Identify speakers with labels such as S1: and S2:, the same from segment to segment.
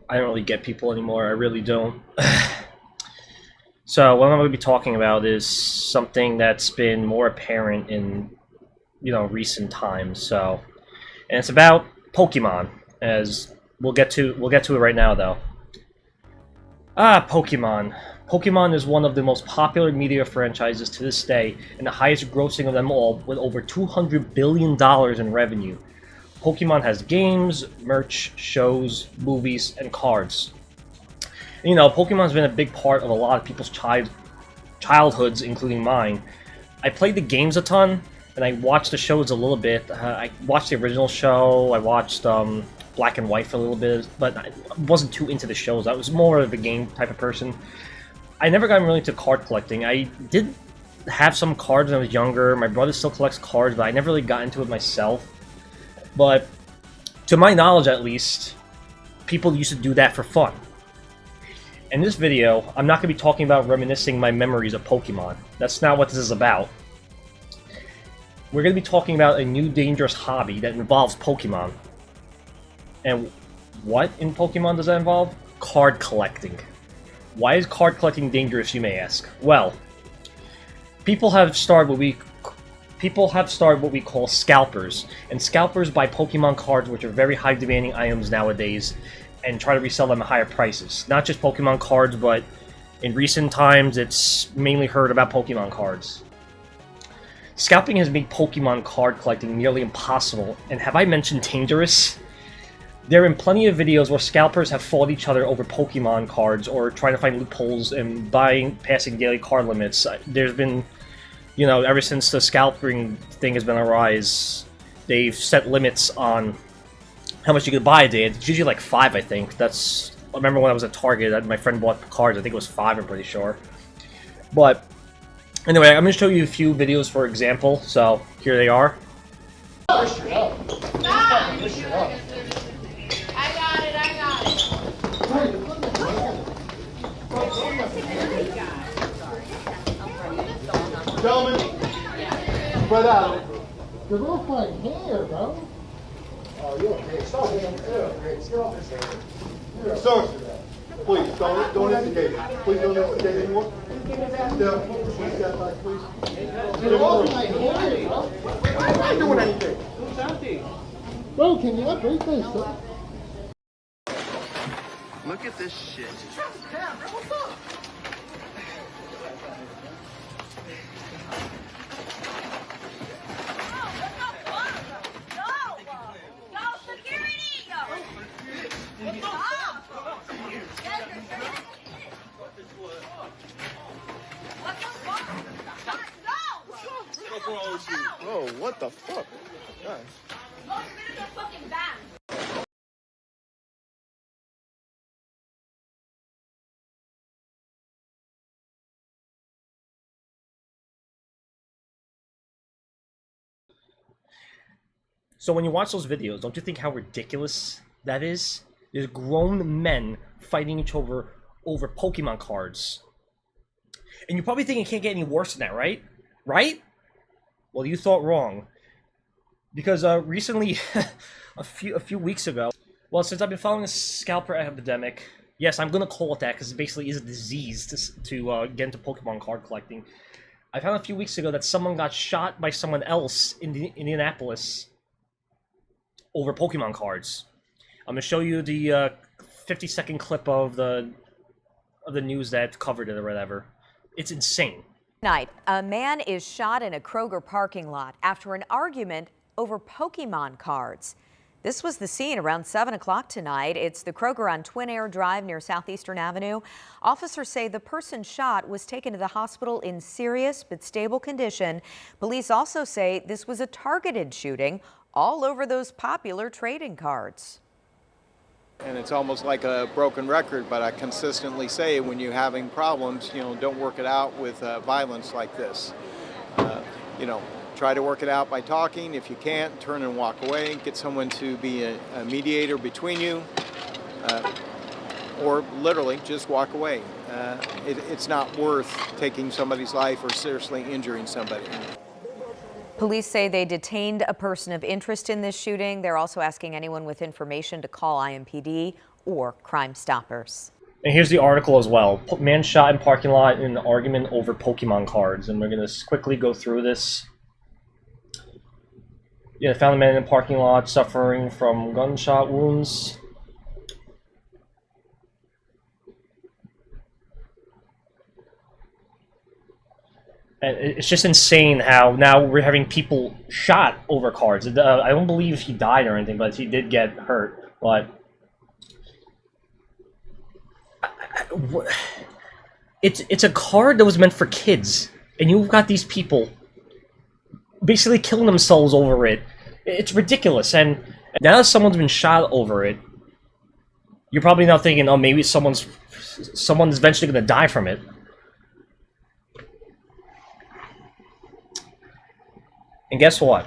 S1: I don't really get people anymore. I really don't. So what I'm going to be talking about is something that's been more apparent in recent times. And it's about Pokemon. As we'll get to it right now, though. Pokemon. Pokemon is one of the most popular media franchises to this day, and the highest grossing of them all, with over $200 billion in revenue. Pokemon has games, merch, shows, movies, and cards. Pokemon's been a big part of a lot of people's childhoods, including mine. I played the games a ton, and I watched the shows a little bit. I watched the original show, I watched Black and White for a little bit, but I wasn't too into the shows. I was more of a game type of person. I never got really into card collecting. I did have some cards when I was younger. My brother still collects cards, but I never really got into it myself. But to my knowledge, at least, people used to do that for fun. In this video, I'm not going to be talking about reminiscing my memories of Pokemon. That's not what this is about. We're going to be talking about a new dangerous hobby that involves Pokemon. And what in Pokemon does that involve? Card collecting. Why is card collecting dangerous, you may ask? Well, people have started what we call scalpers, and scalpers buy Pokemon cards, which are very high demanding items nowadays, and try to resell them at higher prices. Not just Pokemon cards, but in recent times, it's mainly heard about Pokemon cards. Scalping has made Pokemon card collecting nearly impossible, and have I mentioned dangerous? There have been plenty of videos where scalpers have fought each other over Pokemon cards, or trying to find loopholes and passing daily card limits. There's been, ever since the scalping thing has been a rise, they've set limits on how much you could buy a day. It's usually like 5, I think. I remember when I was at Target, my friend bought cards, I think it was 5, I'm pretty sure. But, anyway, I'm going to show you a few videos for example, so here they are.
S2: Gentlemen, spread out. You're going to find hair, bro. Oh, you're okay. Stop it. Sir, please, don't instigate. Please don't instigate anymore. Step, please step back, please. You're going to find hair, bro. I'm not doing anything. Who's empty? Bro, can you not break this, sir?
S3: Look at this shit.
S2: What's up?
S3: Oh, what the fuck? Guys.
S1: So when you watch those videos, don't you think how ridiculous that is? There's grown men fighting each other over Pokemon cards. And you're probably thinking it can't get any worse than that, right? Right? Well, you thought wrong. Because recently, a few weeks ago, well, since I've been following the scalper epidemic, yes, I'm going to call it that because it basically is a disease to get into Pokemon card collecting. I found a few weeks ago that someone got shot by someone else in Indianapolis over Pokemon cards. I'm going to show you the 50-second clip of the news that covered it or whatever. It's insane.
S4: Tonight, a man is shot in a Kroger parking lot after an argument over Pokemon cards. This was the scene around 7 o'clock tonight. It's the Kroger on Twin Air Drive near Southeastern Avenue. Officers say the person shot was taken to the hospital in serious but stable condition. Police also say this was a targeted shooting all over those popular trading cards.
S5: And it's almost like a broken record, but I consistently say when you're having problems, don't work it out with violence like this. Try to work it out by talking. If you can't, turn and walk away. Get someone to be a mediator between you, or literally just walk away. It's not worth taking somebody's life or seriously injuring somebody.
S4: Police say they detained a person of interest in this shooting. They're also asking anyone with information to call IMPD or Crime Stoppers.
S1: And here's the article as well. Man shot in parking lot in an argument over Pokemon cards. And we're going to quickly go through this. Yeah, found a man in a parking lot suffering from gunshot wounds. And it's just insane how now we're having people shot over cards. I don't believe he died or anything, but he did get hurt. But it's a card that was meant for kids, and you've got these people basically killing themselves over it. It's ridiculous. And now that someone's been shot over it, you're probably now thinking, oh, maybe someone's eventually going to die from it. And guess what?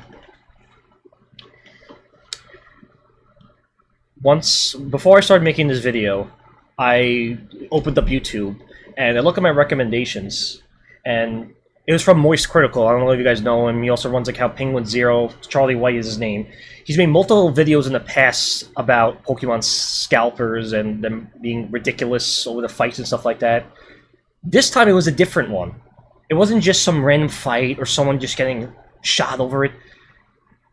S1: Before I started making this video, I opened up YouTube and I looked at my recommendations, and it was from Moist Critical. I don't know if you guys know him. He also runs account Penguin Zero. Charlie White is his name. He's made multiple videos in the past about Pokemon scalpers and them being ridiculous over the fights and stuff like that. This time it was a different one. It wasn't just some random fight or someone just getting shot over it.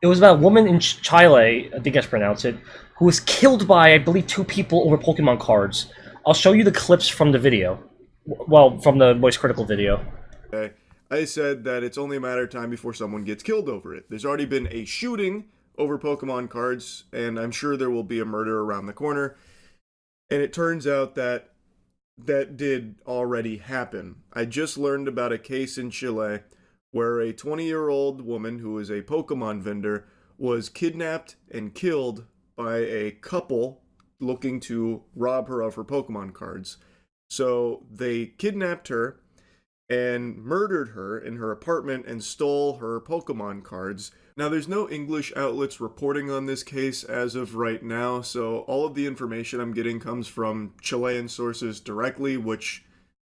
S1: It was about a woman in Chile, I think that's pronounced it, who was killed by, I believe, 2 people over Pokemon cards. I'll show you the clips from the video. Well, from the Moist Critical video.
S6: Okay. I said that it's only a matter of time before someone gets killed over it. There's already been a shooting over Pokemon cards, and I'm sure there will be a murder around the corner. And it turns out that that did already happen. I just learned about a case in Chile where a 20-year-old woman who is a Pokemon vendor was kidnapped and killed by a couple looking to rob her of her Pokemon cards. So they kidnapped her and murdered her in her apartment and stole her Pokemon cards. Now, there's no English outlets reporting on this case as of right now, so all of the information I'm getting comes from Chilean sources directly, which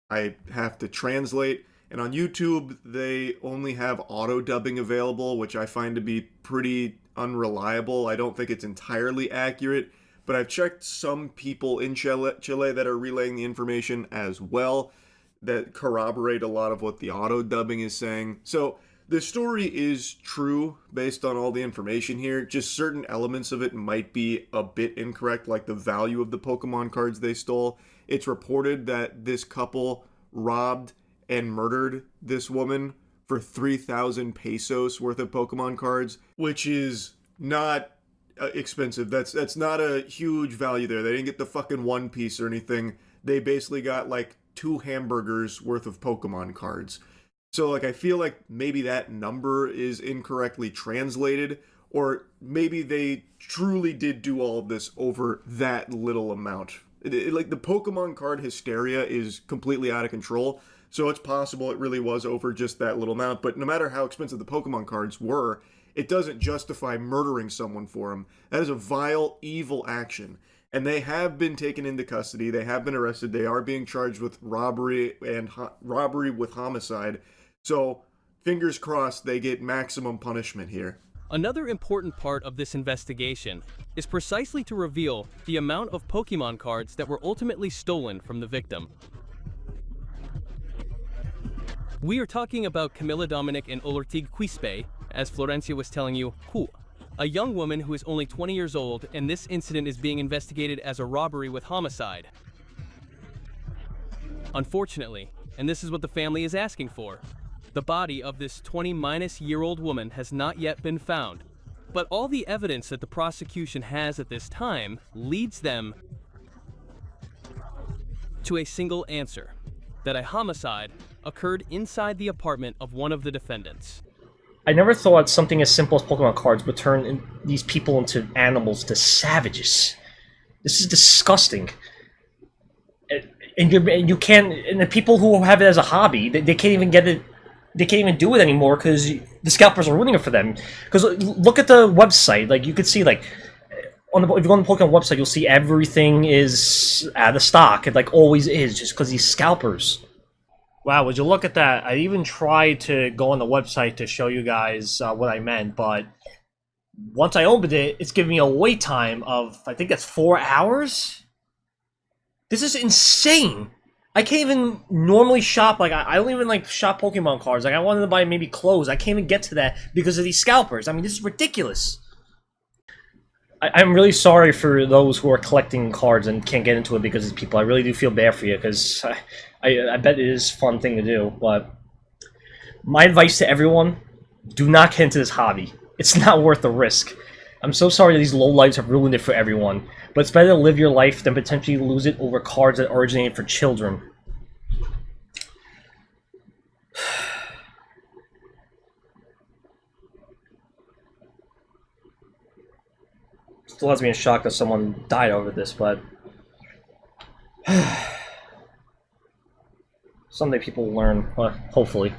S6: I have to translate. And on YouTube, they only have auto-dubbing available, which I find to be pretty unreliable. I don't think it's entirely accurate, but I've checked some people in Chile that are relaying the information as well that corroborate a lot of what the auto-dubbing is saying. So the story is true based on all the information here. Just certain elements of it might be a bit incorrect, like the value of the Pokemon cards they stole. It's reported that this couple robbed and murdered this woman for 3,000 pesos worth of Pokemon cards, which is not expensive. That's not a huge value there. They didn't get the fucking one piece or anything. They basically got like 2 hamburgers worth of Pokemon cards. So like I feel like maybe that number is incorrectly translated, or maybe they truly did do all of this over that little amount. Like the Pokemon card hysteria is completely out of control. So it's possible it really was over just that little amount. But no matter how expensive the Pokemon cards were, it doesn't justify murdering someone for them. That is a vile, evil action. And they have been taken into custody. They have been arrested. They are being charged with robbery and robbery with homicide. So fingers crossed they get maximum punishment here.
S7: Another important part of this investigation is precisely to reveal the amount of Pokemon cards that were ultimately stolen from the victim. We are talking about Camila Dominic and Olortig Quispe, as Florencia was telling you, a young woman who is only 20 years old, and this incident is being investigated as a robbery with homicide. Unfortunately, and this is what the family is asking for, the body of this 20-year-old woman has not yet been found, but all the evidence that the prosecution has at this time leads them to a single answer, that a homicide occurred inside the apartment of one of the defendants.
S1: I never thought something as simple as Pokemon cards would turn these people into animals, to savages. This is disgusting. And you can't. And the people who have it as a hobby, they can't even get it. They can't even do it anymore because the scalpers are ruining it for them. Because look at the website. Like you could see, like if you go on the Pokemon website, you'll see everything is out of stock. It like always is, just because these scalpers. Wow, would you look at that? I even tried to go on the website to show you guys what I meant, but once I opened it, it's giving me a wait time of, I think that's 4 hours? This is insane. I can't even normally shop, like, I don't even, like, shop Pokemon cards. Like, I wanted to buy maybe clothes. I can't even get to that because of these scalpers. I mean, this is ridiculous. I'm really sorry for those who are collecting cards and can't get into it because of these people. I really do feel bad for you, because I bet it is a fun thing to do, but my advice to everyone, do not get into this hobby. It's not worth the risk. I'm so sorry that these lowlights have ruined it for everyone, but it's better to live your life than potentially lose it over cards that originated for children. Still has me in shock that someone died over this, but someday people will learn, hopefully.